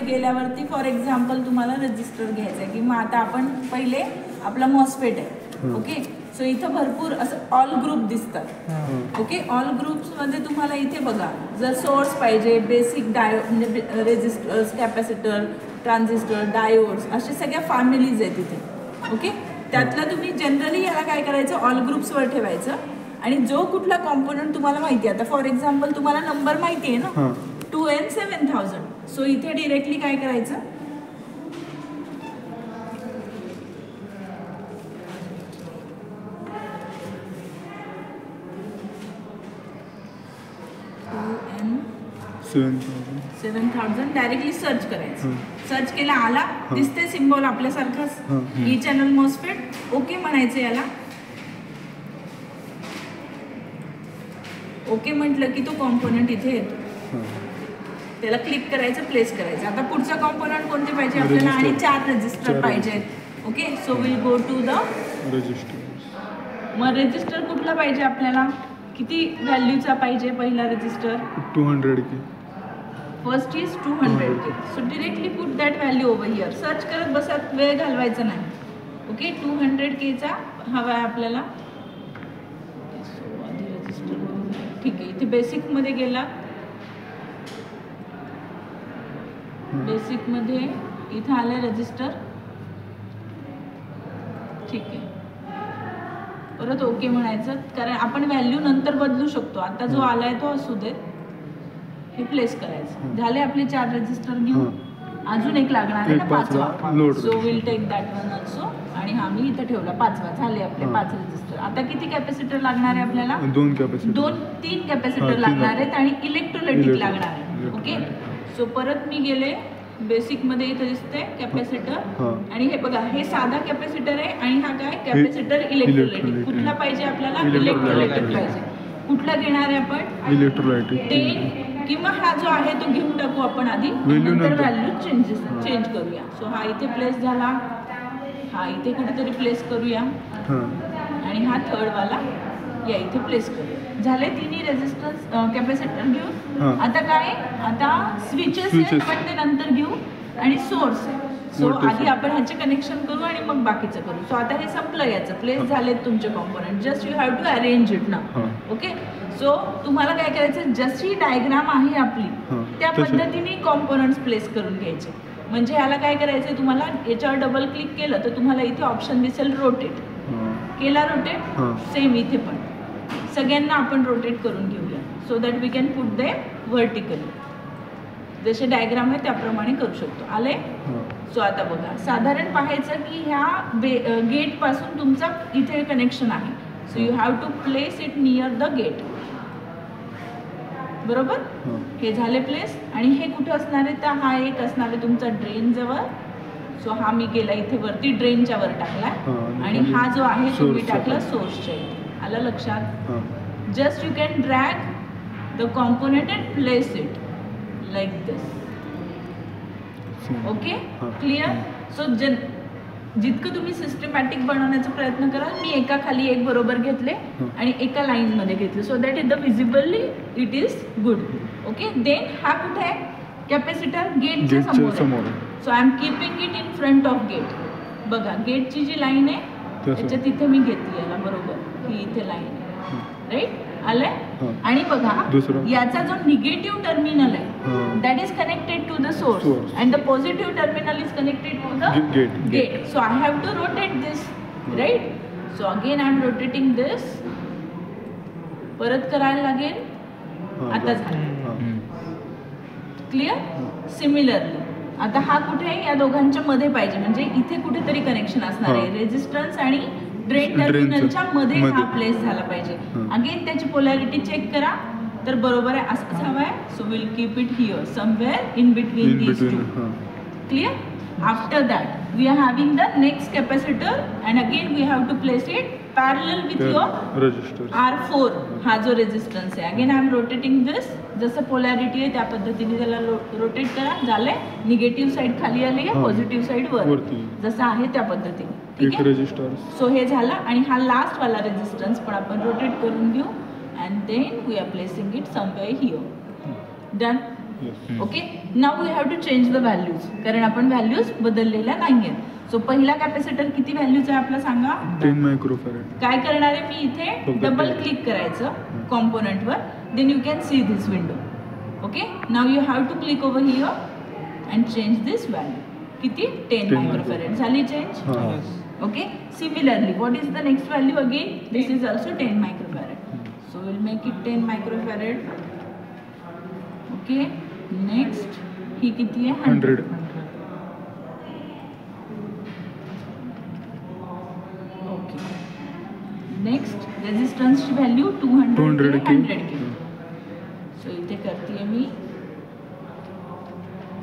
गेल्यावरती for example तुम्हाला register घ्यायचं आहे की मग आता आपण पहिले आपला मॉस्फेट आहे ओके. सो इथं भरपूर असं ऑल ग्रुप दिसतात ओके. ऑल ग्रुप्समध्ये तुम्हाला इथे बघा जर सोर्स पाहिजे बेसिक डायो म्हणजे रेजिस्टर्स कॅपॅसिटर ट्रान्झिस्टर डायोड्स असे सगळ्या फॅमिलीज आहेत इथे ओके. त्यातलं तुम्ही जनरली याला काय करायचं ऑल ग्रुप्सवर ठेवायचं आणि जो कुठला कॉम्पोनंट तुम्हाला माहिती आहे आता फॉर एक्झाम्पल तुम्हाला नंबर माहिती आहे ना 2N7000. सो इथे डिरेक्टली काय करायचं $7,000 डायरेक्टली सर्च करायचं. सर्च केला आला दिसते सिम्बॉल आपल्यासारखंच ई चॅनल मॉस्फेट ओके म्हणायचं याला. ओके म्हटलं की तो कॉम्पोनंट इथे येतो त्याला क्लिक करायचं प्लेस करायचं. आता पुढचा कॉम्पोनंट कोणते पाहिजे आपल्याला आणि 4 रजिस्टर पाहिजेत okay. So will go to the register. मग रजिस्टर कुठला पाहिजे आपल्याला किती व्हॅल्यूचा पाहिजे पहिला register 200K. First is 200K. So directly put that value over here. Search करत बसत वेळ घालवायचा नाही ओके. 200Kचा हवा आहे आपल्याला. सो आधी रजिस्टर ठीक आहे. इथे बेसिकमध्ये गेला बेसिकमध्ये इथं आलं रजिस्टर ठीक आहे. परत ओके म्हणायचं कारण आपण व्हॅल्यू नंतर बदलू शकतो. आता जो आलाय तो असू दे. हे प्लेस करायचं. झाले आपले 4 रजिस्टर घेऊन अजून एक लागणार आहे ना 5वा. So will take that one also आणि हा मी इथं ठेवला 5वा. झाले आपले 5 रजिस्टर. आता किती कॅपॅसिटर लागणार आहे आपल्याला 3 कॅपॅसिटर लागणार आहेत आणि इलेक्ट्रोलायटिक लागणार आहे ओके. सो परत मी गेले बेसिकमध्ये इथं दिसते कॅपॅसिटर आणि हे बघा हे साधा कॅपॅसिटर आहे आणि हा काय कॅपॅसिटर इलेक्ट्रोलायटिक. कुठला पाहिजे आपल्याला इलेक्ट्रोलायटिक पाहिजे. कुठला घेणार आहे आपण इलेक्ट्रोलायटिक 10 किंवा हा जो आहे तो घेऊन टाकू आपण आधी नंतर व्हॅल्यू चेंज करूया. सो हा इथे प्लेस झाला. हा इथे कुठेतरी प्लेस करूया आणि हा 3rd वाला या इथे प्लेस करूया. झाले तिन्ही रेजिस्टन्स कॅपॅसिटर घेऊन. आता काय आता स्विचेस पण ते नंतर घेऊ आणि सोर्स. सो आधी आपण ह्याचे कनेक्शन करू आणि मग बाकीचं करू. सो आता हे संपलं याचं प्लेस झालेत तुमचे component. Just you have to arrange it ना ओके. सो तुम्हाला काय करायचं जस्ट ही डायग्राम आहे आपली त्या पद्धतीने कॉम्पोनंट्स प्लेस करून घ्यायचे. म्हणजे ह्याला काय करायचं तुम्हाला याच्यावर डबल क्लिक केलं तर तुम्हाला इथे ऑप्शन दिसेल रोटेट. केला रोटेट सेम इथे पण सगळ्यांना आपण रोटेट करून घेऊया so that we can put they vertically. जसे डायग्राम आहे त्याप्रमाणे करू शकतो. आले. सो आता बघा साधारण पाहायचं की ह्या गेटपासून तुमचा इथे कनेक्शन आहे. So you have to place it near the gate. बरोबर हे झाले प्लेस आणि हे कुठे असणार आहे तर हा एक असणार आहे तुमचा ड्रेन जवळ. सो हा मी गेला इथे वरती ड्रेनच्या वर टाकला आणि हा जो आहे तो मी टाकला सोर्सच्या इथे. आलं लक्षात. Just you can drag the component and place it like this okay. Clear. So जितकं तुम्ही सिस्टमॅटिक बनवण्याचा प्रयत्न कराल मी एका खाली एक बरोबर घेतले आणि एका लाईनमध्ये घेतले so that is the visibly it is good okay. Then हा कुठे आहे कॅपॅसिटर गेटच्या समोर. So I am keeping it in front of gate. बघा गेटची जी लाईन आहे त्याच्या तिथे मी घेतली याला बरोबर ही इथे लाईन आहे राईट. आलंय. आणि बघा याचा जो निगेटिव्ह टर्मिनल आहे that is connected to the source and the positive terminal is connected to the gate. So I have to rotate this right. So again I am rotating this. परत करायला लागेल. आता झालं क्लिअर. सिमिलरली आता हा कुठे या दोघांच्या मध्ये पाहिजे म्हणजे इथे कुठेतरी कनेक्शन असणार आहे. रेजिस्टन्स आणि ड्रेन टर्मिनलच्या मध्ये हा प्लेस झाला पाहिजे. अगेन त्याची पोलॅरिटी चेक करा तर बरोबर आहे असंच हवं आहे. So will keep it here somewhere in between these two. Clear. After that we are having the next capacitor and again we have to place it parallel with your R4 हा जो resistance आहे. Again I am rotating this. जसं polarity आहे त्या पद्धतीने त्याला rotate करा. झालंय. निगेटिव्ह साईड खाली आली आहे पॉझिटिव्ह साईड वर जसं आहे त्या पद्धतीने ठीक आहे. सो हे झालं आणि हा लास्ट वाला रेजिस्टन्स पण आपण रोटेट करून घेऊ and then we are placing it somewhere here. Done. Yes. Okay, now we have to change the values, कारण आपण व्हॅल्यूज बदललेल्या नाही आहेत. सो पहिला कॅपॅसिटर किती व्हॅल्यूचा आहे आपला सांगा? 10 मायक्रोफॅरेड. काय करणार आहे मी इथे? फक्त डबल 10. क्लिक करायचं कॉम्पोनंटवर, then you can see this window. Okay, now you have to click over here and change this value. किती? 10 मायक्रोफॅरेड. झाली change? Okay, similarly what is the next value again? This is also 10 microfarad. So we'll make it 10 microfarad. Okay, next ही किती आहे? 100. Okay, next resistance ची value 200 K, 100 K. So इथे करते मी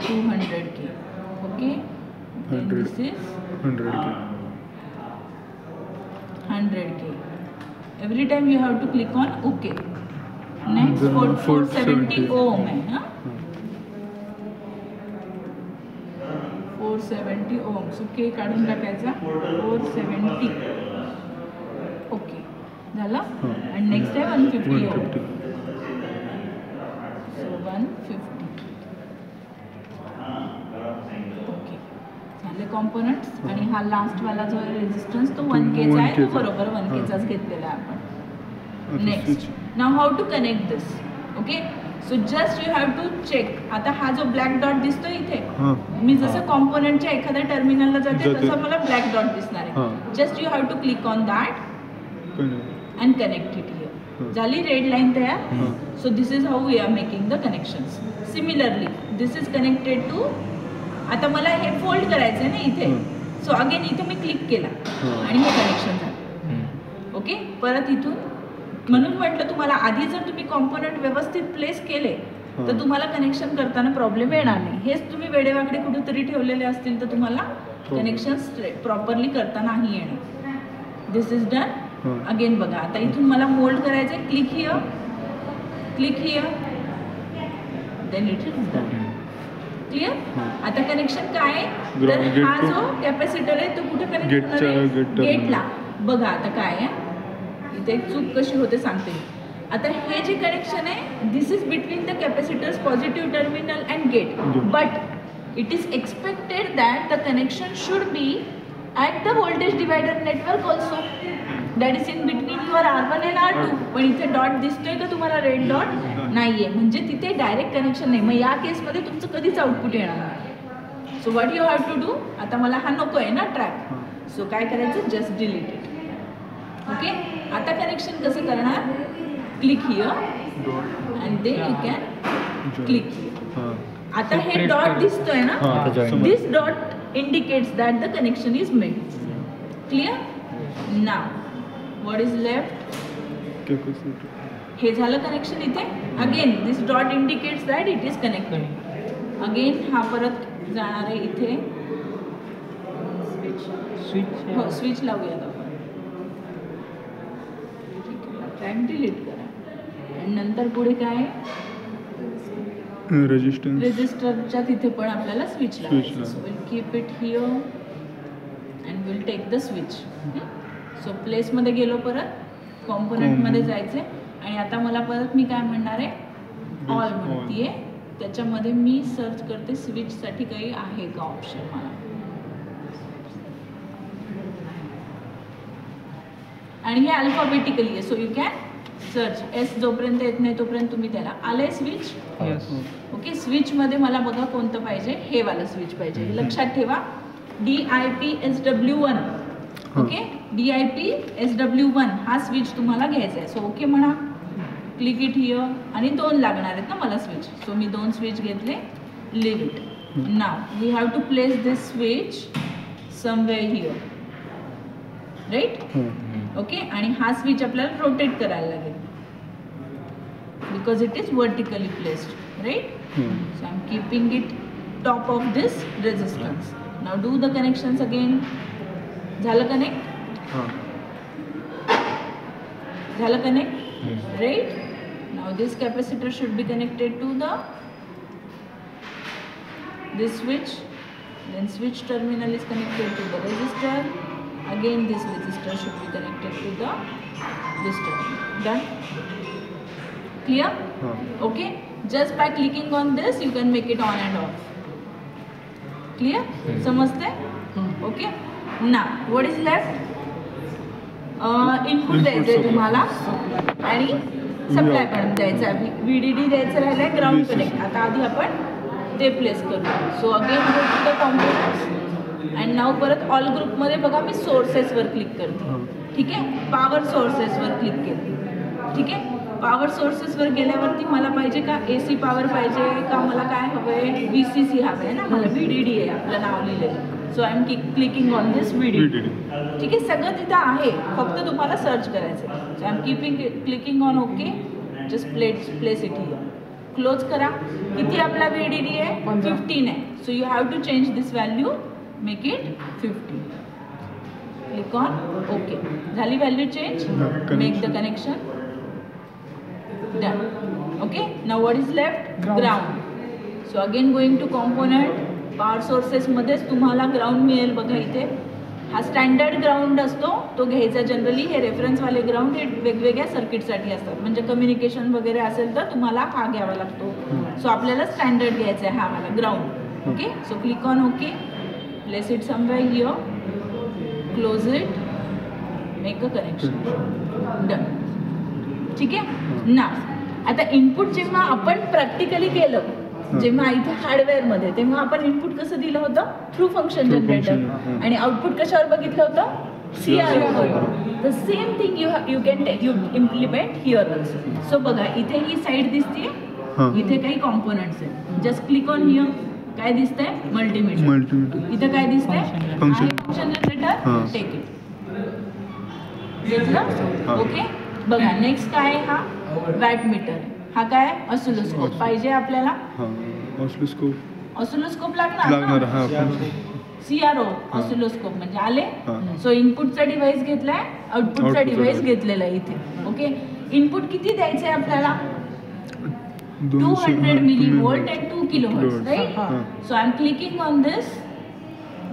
200 K. Okay, then 100. this is 100 K. 100 K. Every time you have to click on OK. Next, Then 470 ohm है, हाँ? हाँ. 470 ohm. So K काढून टाकायचा. 470. Okay. झालं? हाँ. And next आहे 150 ohm. 150. So 150. Okay. झाले कॉम्पोनंट्स. आणि हा लास्ट वाला जो आहे रेजिस्टन्स तो 1K चा आहे, तो 1K चा. बरोबर 1K हाँ. चाच घेतलेला आहे आपण. आता next, switch. Now how to connect this. Okay, so just you have to check. आता हा जो ब्लॅक डॉट दिसतोय इथे, हाँ. मी जसं कॉम्पोनंटच्या एखाद्या टर्मिनलला जाते जाते. तसं मला ब्लॅक डॉट दिसणार आहे. हां. Just you have to click on that Connect. And connect it here. हां. झाली रेड लाईन तयार. हां. So this is how we are making the connections. Similarly this is connected to, आता मला हे फोल्ड करायचं आहे ना इथे. सो अगेन इथे मी क्लिक केला हां. आणि हे कनेक्शन झालं. ओके, परत इथून, म्हणून म्हटलं तुम्हाला आधी जर तुम्ही कॉम्पोनंट व्यवस्थित प्लेस केले तर हां. तुम्हाला कनेक्शन करताना प्रॉब्लेम येणार नाही. हेच तुम्ही वेडेवाकडे कुठेतरी ठेवलेले असतील तर तुम्हाला कनेक्शन प्रॉपरली करता नाही येणार. This is done. हां. अगेन बघा, आता इथून मला मोल्ड करायचं आहे. Click here, click here, then it is done. Clear? हां. आता कनेक्शन काय आहे? तर Ground gate हा to- जो कॅपॅसिटर आहे तो कुठे कनेक्ट Gate च्या- होणार gate terminal. गेटला. बघा आता काय आहे, इथे एक चूक कशी होते सांगते मी. आता हे जे कनेक्शन आहे, this is between the capacitors positive terminal and gate, but it is expected that the connection should be at the voltage divider network also, that is in between your R1 and R2. पण इथे dot दिसतोय का तुम्हाला? Red dot नाहीये, म्हणजे तिथे direct connection नाही. मग या केसमध्ये तुमचं कधीच आउटपुट येणार नाही. So what you have to do, आता मला हा नको आहे ना ट्रॅक, सो काय करायचं? Just delete it. ओके, आता कनेक्शन कसं करणार? Click here and then you can click here. हाँ. आता हे डॉट दिसतोय ना, हाँ, समझ. This dot indicates that the connection is made. Clear? Now what is left? Capacitor. हे झालं कनेक्शन इथे. Again this dot indicates that it is connected. Again हा परत जाणार आहे इथे. स्विच हो, स्विच लावूयात आपण. ठीक आहे, ट्रॅक डिलीट करा. आणि नंतर पुढे काय? Resistance. रेजिस्टरच्या तिथे पण आपल्याला स्विच लावायचं. लावा. So will keep it here and will take the switch. So प्लेसमध्ये गेलो, परत कॉम्पोनंटमध्ये जायचे. आणि आता मला परत मी काय म्हणणार आहे? ऑल म्हणतीये. त्याच्यामध्ये मी सर्च करते स्विचसाठी काही आहे का ऑप्शन मला. आणि हे अल्फाबेटिकली आहे, so you can search. S जोपर्यंत येत नाही तोपर्यंत तुम्ही त्याला. आलंय स्विच? यस. ओके, स्विचमध्ये मला बघा कोणतं पाहिजे. हे वाला स्विच पाहिजे. लक्षात ठेवा, DIPSW1. ओके, DIPSW1 हा स्विच तुम्हाला घ्यायचा आहे. सो ओके म्हणा, क्लिक इट हिअर. आणि 2 लागणार आहेत ना मला स्विच, सो मी 2 स्विच घेतले. Leave it. Now we have to place this switch somewhere here, right? Okay, आणि हा स्विच आपल्याला रोटेट करायला लागेल because it is vertically placed, right? So I'm keeping it top of this resistance. Now do the connections again. झालं connect? हाँ. झालं connect? Right? Now this capacitor should be connected to this switch. Then switch terminal is connected to the resistor. Again this resistor should be connected to this terminal. Done? Clear? हाँ. Okay. Just by clicking on this you can make it on and of. Clear? समजते? Okay. ना what is left? Input द्यायचं आहे तुम्हाला आणि supply पण द्यायचं आहे. VDD द्यायचं राहिलं आहे, ग्राउंड कनेक्ट. आता आधी आपण ते प्लेस करू. So again go to the components and now परत ऑल ग्रुपमध्ये बघा मी सोर्सेसवर क्लिक करते. ठीक आहे. पॉवर सोर्सेसवर क्लिक केलं. ठीक आहे. पॉवर सोर्सेसवर गेल्यावरती मला पाहिजे का AC पॉवर पाहिजे का मला काय हवं आहे VCC हवं आहे ना. मला VDD आहे आपलं नाव लिहिलेलं. So I am clicking on this VDD. ठीक आहे. सगळं तिथं आहे, फक्त तुम्हाला सर्च करायचं आहे. So I am clicking on okay. Just place it here. Close करा. किती आपला VDD आहे? 15 आहे. So you have to change this value, make it 50. Click on okay. झाली value change. Make the connection. Done. Okay. Now what is left? Ground. So again going to component. Power sources मध्येच तुम्हाला ground मिळेल बघा इथे. हा standard ground असतो, तो घ्यायचा जनरली. हे रेफरन्सवाले ग्राउंड हे वेगवेगळ्या सर्किटसाठी असतात. म्हणजे कम्युनिकेशन वगैरे असेल तर तुम्हाला हा घ्यावा लागतो. सो आपल्याला स्टँडर्ड घ्यायचा आहे हा वाला ground. Okay. So click on okay. Place it somewhere here. Close it. Make a connection. Done. ठीक आहे ना. आता इनपुट जेव्हा आपण प्रॅक्टिकली केलं, जेव्हा इथे हार्डवेअरमध्ये, तेव्हा आपण इनपुट कसं दिलं होतं? Through function generator. आणि आउटपुट कशावर बघितलं होतं? CRO वर. The same thing you can implement here also. So बघा इथे ही साईड दिसते, इथे काही कॉम्पोनंट्स आहेत. Just click on here. काय दिसतंय? मल्टीमीटर. इथं काय दिसतंय? Function generator. Take it. घेतलं? ओके. बघा नेक्स्ट काय? हा वॅट मीटर. हा काय? ऑसिलोस्कोप पाहिजे आपल्याला. ऑसिलोस्कोप लागणार. CRO ऑसिलोस्कोप म्हणजे आले. सो इनपुटचा डिव्हाइस घेतलाय, आउटपुटचा डिव्हाइस घेतलेला आहे इथे. ओके. इनपुट किती द्यायचं आहे आपल्याला? 200 millivolt and 2 kilohertz, right? So I'm clicking on this.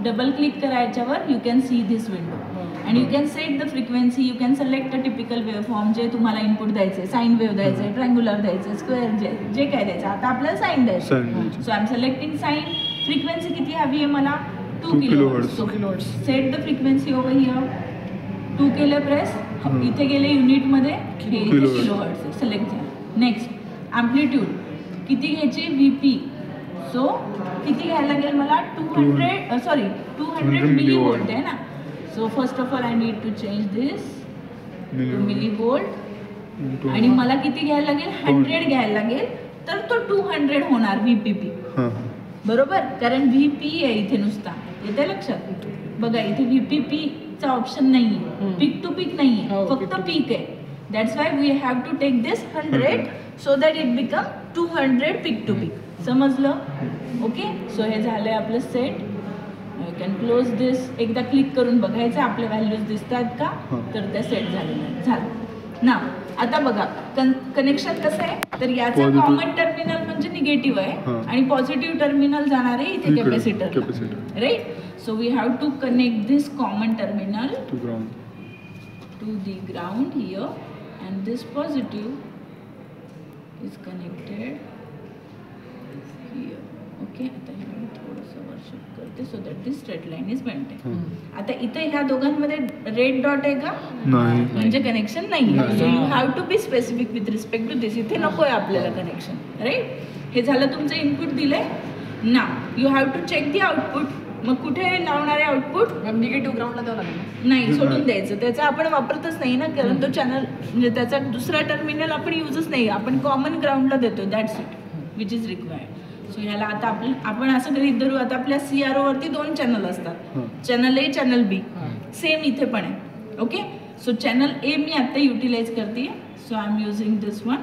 Double click करा याच्यावर. You can see this window. And you can set the frequency. You can select a typical waveform जे तुम्हाला इनपुट द्यायचे. Sine wave द्यायचे, triangular द्यायचे, square जे काय द्यायचं. आता आपल्याला साइन द्यायचं. So I am selecting sine. Frequency किती हवी आहे मला? 2 kilohertz. So set the frequency over here. 2 केलं प्रेस. इथे गेले युनिटमध्ये. हे किलोहर्ट्ज सिलेक्ट झालं. नेक्स्ट ॲम्प्लिट्यूड किती घ्यायची? VP. सो किती घ्यायला लागेल मला? 200 millivolt आहे ना. So first of all I need to change this to millivolt. आणि मला किती घ्यायला लागेल? 100 घ्यायला लागेल. तर तो 200 होणार VPP. बरोबर. कारण VP आहे इथे नुसता. येते लक्षात? बघा इथे VPP चा ऑप्शन नाही आहे. पीक टू पीक नाही आहे, फक्त पीक आहे. That's why we have to take this 100 so that it become 200 peak to peak. समजलं? ओके. सो हे झालंय आपलं set. You can close this. एकदा क्लिक करून बघायचं आपल्या व्हॅल्यूज दिसतात का, तर त्या सेट झालेल्या झालं ना. आता बघा कनेक्शन कसं आहे, तर याचं कॉमन टर्मिनल म्हणजे निगेटिव्ह आहे आणि पॉझिटिव्ह टर्मिनल जाणार आहे इथे capacitor. Right. So we have to connect this common terminal to the ground here and this positive is connected here. Okay. आता हे मी थोडंसं वर्कशिप करते so that this straight line is maintain. आता इथे ह्या दोघांमध्ये रेड डॉट आहे का? नाही. म्हणजे कनेक्शन नाही. So you have to be specific with respect to this. इथे नको आहे आपल्याला कनेक्शन. राईट. हे झालं तुमचं इनपुट दिलंय ना. You have to check the output. मग कुठे लावणार आहे आउटपुट? निगेटिव्ह ग्राउंडला द्यावं लागेल. नाही, सोडून द्यायचं. त्याचा आपण वापरतच नाही ना, कारण तो चॅनल म्हणजे त्याचा दुसरा टर्मिनल आपण यूजच नाही. आपण कॉमन ग्राउंडला देतो. That's it which is required. So ह्याला आता आपण असं गृहीत धरू. आता आपल्या CRO वरती 2 चॅनल असतात. Channel A, channel B. Same इथे पण आहे. ओके. सो चॅनल A मी आता युटिलाइज करते. So I am using this one.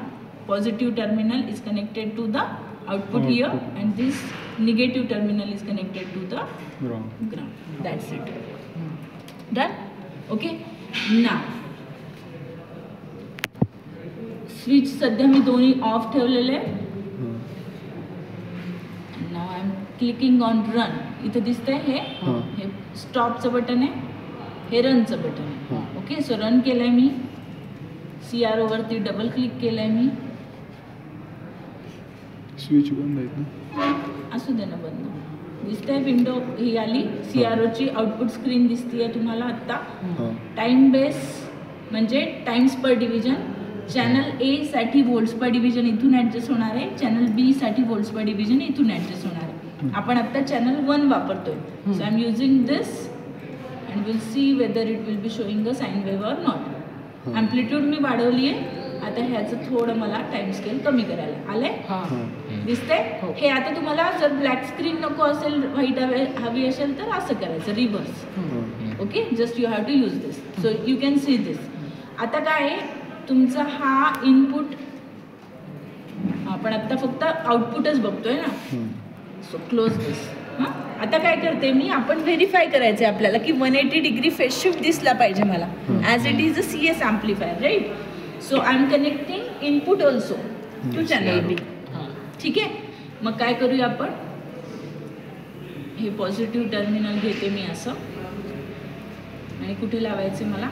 Positive terminal is connected to the output here and this negative terminal is connected to the ground. That's it. Done? Okay. Now switch सध्या मी दोन्ही of ठेवलेले. Now I am clicking on run. इथे दिसतंय हे स्टॉपचं button आहे, हे रनचं button आहे. Okay. So run केलंय मी. CRO वरती डबल क्लिक केलंय मी. स्विच बंद आहेत ना. असू दे ना बंद. दिसतंय विंडो ही आली. CROची आउटपुट स्क्रीन दिसतीये तुम्हाला आत्ता. हां टाइम बेस म्हणजे times per division. Channel A साठी व्होल्ट्स पर डिव्हिजन इथून ॲडजस्ट होणार आहे. चॅनल बी साठी व्होल्ट्स पर डिव्हिजन इथून ॲडजस्ट होणार आहे. आपण आता चॅनल 1 वापरतोय. So I am using this and will see whether it will be showing a sine wave or not. Amplitude मी वाढवली आहे. आता ह्याचं थोडं मला टाइम स्केल कमी करायला आलंय. दिसतंय. हे आता तुम्हाला जर ब्लॅक स्क्रीन नको असेल, व्हाईट हवी असेल तर असं करायचं reverse. Okay, just you have to use this. So you can see this. आता काय तुमचा हा इनपुट आपण आता फक्त आउटपुटच बघतोय ना. सो क्लोज दिस. हां, आता काय करते मी, आपण व्हेरीफाय करायचं आहे आपल्याला की 180 डिग्री फेज शिफ्ट दिसला पाहिजे मला as it is a CS amplifier, right. So I am connecting input also to channel B. ठीक आहे, मग काय करूया आपण, हे पॉझिटिव्ह टर्मिनल घेते मी असं आणि कुठे लावायचे मला,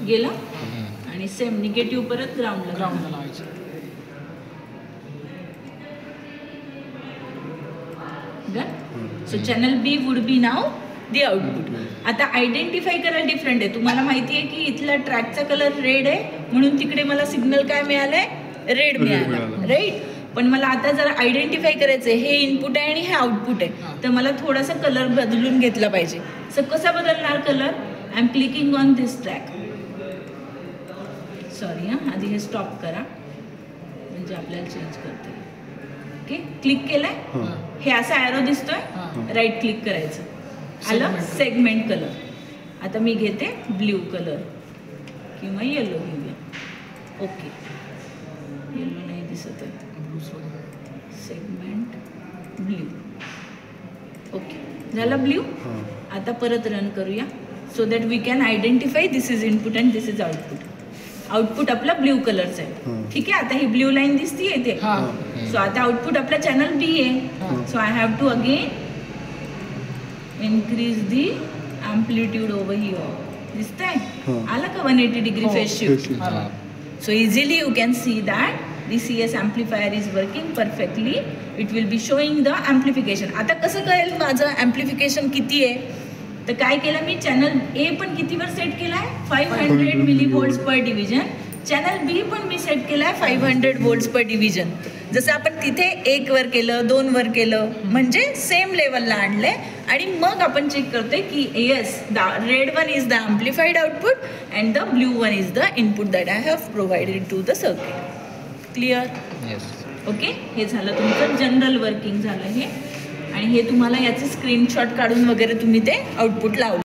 गेला आणि सेम निगेटिव्ह परत ग्राउंडला लावायचं. So channel B would be now the output. आता आयडेंटिफाय करायला डिफरंट आहे. तुम्हाला माहिती आहे की इथला ट्रॅकचा कलर रेड आहे म्हणून तिकडे मला सिग्नल काय मिळालंय, रेड मिळाला, राईट. पण मला आता जर आयडेंटिफाय करायचं आहे हे इनपुट आहे आणि हे आउटपुट आहे, तर मला थोडासा कलर बदलून घेतला पाहिजे. सो कसा बदलणार colour, I am clicking on this track. Sorry हां, आधी हे स्टॉप करा म्हणजे आपल्याला चेंज करते. ओके, क्लिक केलंय. हे असा ॲरो दिसतोय, राईट क्लिक करायचं. आलं सेगमेंट कलर. आता मी घेते ब्ल्यू कलर किंवा येलो घेऊया. ओके, येलो नाही दिसत आहे, सेगमेंट ब्ल्यू. ओके, झालं ब्ल्यू. आता परत रन करूया so that we can identify this is input and this is output. Output आपला ब्ल्यू कलरचं आहे. ठीक आहे, आता ही ब्ल्यू लाईन दिसतीये इथे. सो आता आउटपुट आपला चॅनल बी आहे. So I have to again increase the amplitude over here. दिसतंय आला का 180 degree phase shift. So easily you can see that the CS amplifier is working perfectly. It will be showing the amplification. आता कसं कळेल माझं amplification किती आहे, तर काय केलं मी, चॅनल ए पण कितीवर सेट केलाय, 500 मिलीव्होल्ट्स पर डिव्हिजन. चॅनल बी पण मी सेट केलाय 500 व्होल्ट्स पर डिव्हिजन. जसं आपण तिथे 1 वर केलं, 2 वर केलं म्हणजे सेम लेवलला आणलंय. आणि मग आपण चेक करतोय की yes, the red one is the amplified output and the blue one is the input that I have provided to the circuit. Clear? Okay, हे झालं तुमचं जनरल वर्किंग झालं हे. आणि हे तुम्हाला याचे स्क्रीनशॉट काढून वगैरे तुम्ही ते आउटपुट लावलं.